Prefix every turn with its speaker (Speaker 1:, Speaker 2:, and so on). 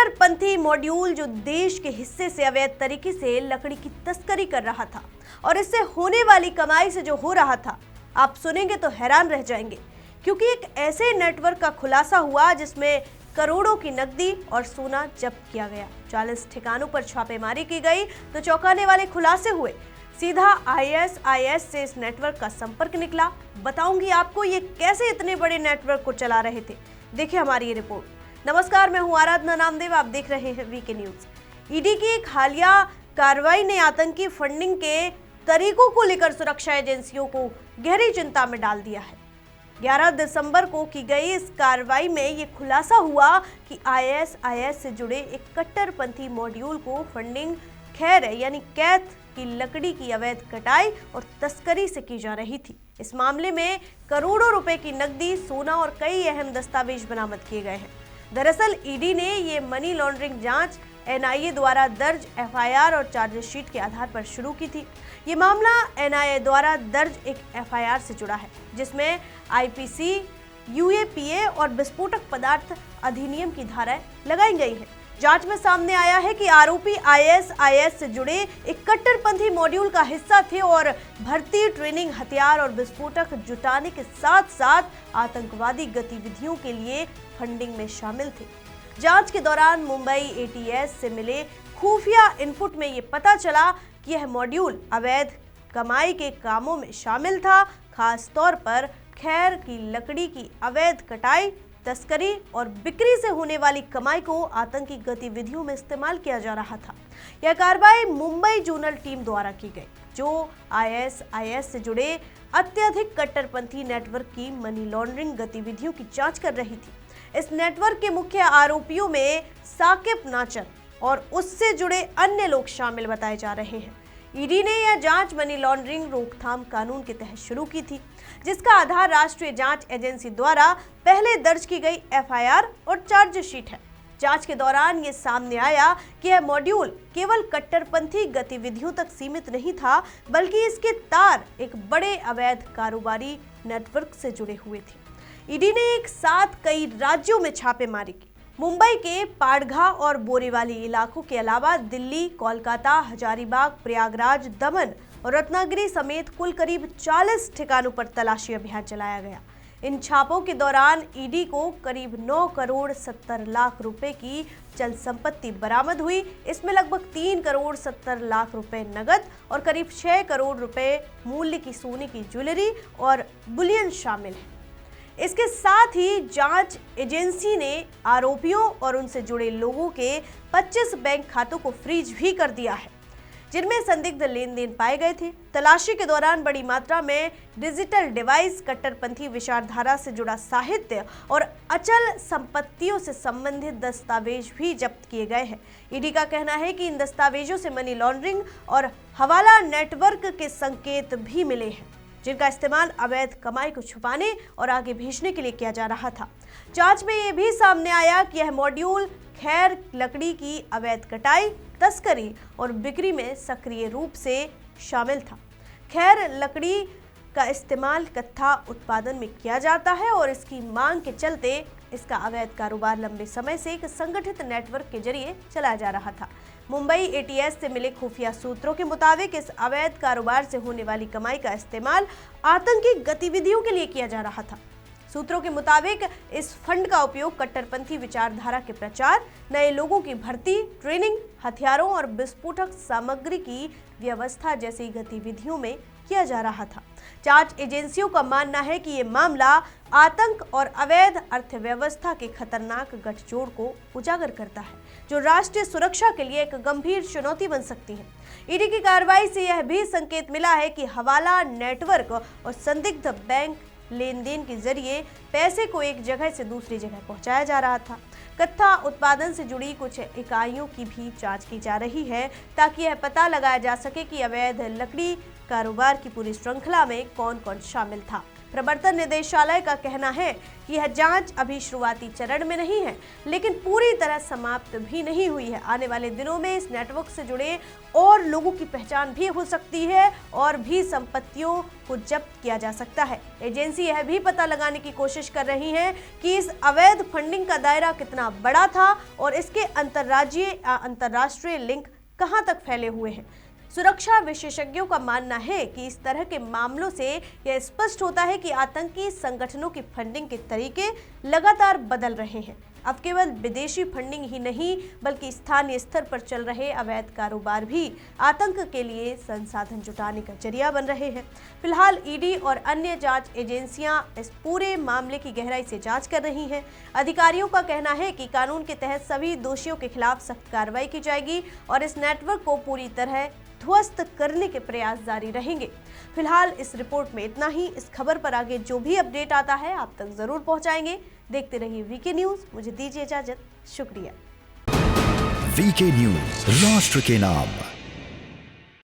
Speaker 1: कट्टरपंथी मॉड्यूल जो देश के हिस्से से अवैध तरीके से लकड़ी की तस्करी कर रहा था और इससे होने वाली कमाई से जो हो रहा था, आप सुनेंगे तो हैरान रह जाएंगे, क्योंकि एक ऐसे नेटवर्क का खुलासा हुआ जिसमें करोड़ों की नकदी और सोना जब्त किया गया। 40 ठिकानों पर छापेमारी की गई तो चौंकाने वाले खुलासे हुए। सीधा आईएसआईएस से इस नेटवर्क का संपर्क निकला। बताऊंगी आपको ये कैसे इतने बड़े नेटवर्क को चला रहे थे। देखिए हमारी ये रिपोर्ट। नमस्कार, मैं हूं आराधना नामदेव, आप देख रहे हैं वीके न्यूज। ईडी की एक हालिया कार्रवाई ने आतंकी फंडिंग के तरीकों को लेकर सुरक्षा एजेंसियों को गहरी चिंता में डाल दिया है। 11 दिसंबर को की गई इस कार्रवाई में ये खुलासा हुआ कि आईएसआईएस से जुड़े एक कट्टरपंथी मॉड्यूल को फंडिंग खैर यानी कैथ की लकड़ी की अवैध कटाई और तस्करी से की जा रही थी। इस मामले में करोड़ों रुपए की नकदी, सोना और कई अहम दस्तावेज बरामद किए गए हैं। दरअसल ईडी ने ये मनी लॉन्ड्रिंग जांच एनआईए द्वारा दर्ज एफआईआर और चार्जशीट के आधार पर शुरू की थी। ये मामला एनआईए द्वारा दर्ज एक एफआईआर से जुड़ा है, जिसमें आईपीसी, यूएपीए और विस्फोटक पदार्थ अधिनियम की धाराएं लगाई गई हैं। जांच में सामने आया है कि आरोपी आईएसआईएस से जुड़े एक कट्टरपंथी मॉड्यूल का हिस्सा थे और भर्ती, ट्रेनिंग, हथियार और विस्फोटक जुटाने के साथ साथ आतंकवादी गतिविधियों के लिए फंडिंग में शामिल थे। जांच के दौरान मुंबई एटीएस से मिले खुफिया इनपुट में ये पता चला कि यह मॉड्यूल अवैध कमाई के कामों में शामिल था। खास तौर पर खैर की लकड़ी की अवैध कटाई, तस्करी और बिक्री से होने वाली कमाई को आतंकी गतिविधियों में इस्तेमाल किया जा रहा था। यह कार्रवाई मुंबई जोनल टीम द्वारा की गई, जो आईएसआईएस से जुड़े अत्यधिक कट्टरपंथी नेटवर्क की मनी लॉन्ड्रिंग गतिविधियों की जांच कर रही थी। इस नेटवर्क के मुख्य आरोपियों में साकिब नाचर और उससे जुड़े अन्य लोग शामिल बताए जा रहे हैं। ईडी ने यह जांच मनी लॉन्ड्रिंग रोकथाम कानून के तहत शुरू की थी, जिसका आधार राष्ट्रीय जांच एजेंसी द्वारा पहले दर्ज की गई एफआईआर और चार्जशीट है। जांच के दौरान ये सामने आया कि यह मॉड्यूल केवल कट्टरपंथी गतिविधियों तक सीमित नहीं था, बल्कि इसके तार एक बड़े अवैध कारोबारी नेटवर्क से जुड़े हुए थे। ईडी ने एक साथ कई राज्यों में छापेमारी की। मुंबई के पाड़घा और बोरीवाली इलाकों के अलावा दिल्ली, कोलकाता, हजारीबाग, प्रयागराज, दमन और रत्नागिरी समेत कुल करीब 40 ठिकानों पर तलाशी अभियान चलाया गया। इन छापों के दौरान ईडी को करीब 9 करोड़ 70 लाख रुपए की चल संपत्ति बरामद हुई। इसमें लगभग 3 करोड़ 70 लाख रुपए नगद और करीब 6 करोड़ रुपए मूल्य की सोने की ज्वेलरी और बुलियन शामिल है। इसके साथ ही जांच एजेंसी ने आरोपियों और उनसे जुड़े लोगों के 25 बैंक खातों को फ्रीज भी कर दिया है, जिनमें संदिग्ध लेन देन पाए गए थे। तलाशी के दौरान बड़ी मात्रा में डिजिटल डिवाइस, कट्टरपंथी विचारधारा से जुड़ा साहित्य और अचल संपत्तियों से संबंधित दस्तावेज भी जब्त किए गए हैं। ईडी का कहना है कि इन दस्तावेजों से मनी लॉन्ड्रिंग और हवाला नेटवर्क के संकेत भी मिले हैं, जिनका इस्तेमाल अवैध कमाई को छुपाने और आगे भेजने के लिए किया जा रहा था। जांच में यह भी सामने आया कि यह मॉड्यूल खैर लकड़ी की अवैध कटाई, तस्करी और बिक्री में सक्रिय रूप से शामिल था। खैर लकड़ी का इस्तेमाल कत्था उत्पादन में किया जाता है और इसकी मांग के चलते इसका अवैध कारोबार लंबे समय से एक संगठित नेटवर्क के जरिए चलाया जा रहा था। मुंबई एटीएस से मिले खुफिया सूत्रों के मुताबिक इस अवैध कारोबार से होने वाली कमाई का इस्तेमाल आतंकी गतिविधियों के लिए किया जा रहा था। सूत्रों के मुताबिक इस फंड का उपयोग कट्टरपंथी विचारधारा के प्रचार, नए लोगों की भर्ती, ट्रेनिंग, हथियारों और विस्फोटक सामग्री की व्यवस्था जैसी गतिविधियों में किया जा रहा था। जांच एजेंसियों का मानना है कि ये मामला आतंक और अवैध अर्थव्यवस्था के खतरनाक गठजोड़ को उजागर करता है, जो राष्ट्रीय सुरक्षा के लिए एक गंभीर चुनौती बन सकती है। ईडी की कार्रवाई से यह भी संकेत मिला है कि हवाला नेटवर्क और संदिग्ध बैंक लेन देन के जरिए पैसे को एक जगह से दूसरी जगह पहुंचाया जा रहा था। कत्था उत्पादन से जुड़ी कुछ इकाइयों की भी जांच की जा रही है, ताकि यह पता लगाया जा सके कि अवैध लकड़ी कारोबार की पूरी श्रृंखला में कौन कौन शामिल था। प्रवर्तन निदेशालय का कहना है कि यह जांच अभी शुरुआती चरण में नहीं है, लेकिन पूरी तरह समाप्त भी नहीं हुई है। आने वाले दिनों में इस नेटवर्क से जुड़े और लोगों की पहचान भी हो सकती है और भी संपत्तियों को जब्त किया जा सकता है। एजेंसी यह भी पता लगाने की कोशिश कर रही है कि इस अवैध फंडिंग का दायरा कितना बड़ा था और इसके अंतर्राज्यीय या अंतर्राष्ट्रीय लिंक कहां तक फैले हुए हैं। सुरक्षा विशेषज्ञों का मानना है कि इस तरह के मामलों से यह स्पष्ट होता है कि आतंकी संगठनों की फंडिंग के तरीके लगातार बदल रहे हैं। अब केवल विदेशी फंडिंग ही नहीं, बल्कि स्थानीय स्तर पर चल रहे अवैध कारोबार भी आतंक के लिए संसाधन जुटाने का जरिया बन रहे हैं। फिलहाल ईडी और अन्य जांच एजेंसियां इस पूरे मामले की गहराई से जांच कर रही हैं। अधिकारियों का कहना है कि कानून के तहत सभी दोषियों के खिलाफ सख्त कार्रवाई की जाएगी और इस नेटवर्क को पूरी तरह ध्वस्त करने के प्रयास जारी रहेंगे। फिलहाल इस रिपोर्ट में इतना ही। इस खबर पर आगे जो भी अपडेट आता है आप तक जरूर पहुंचाएंगे। देखते रहिए वीके न्यूज। मुझे दीजिए इजाजत। शुक्रिया।
Speaker 2: वीके न्यूज, राष्ट्र के नाम।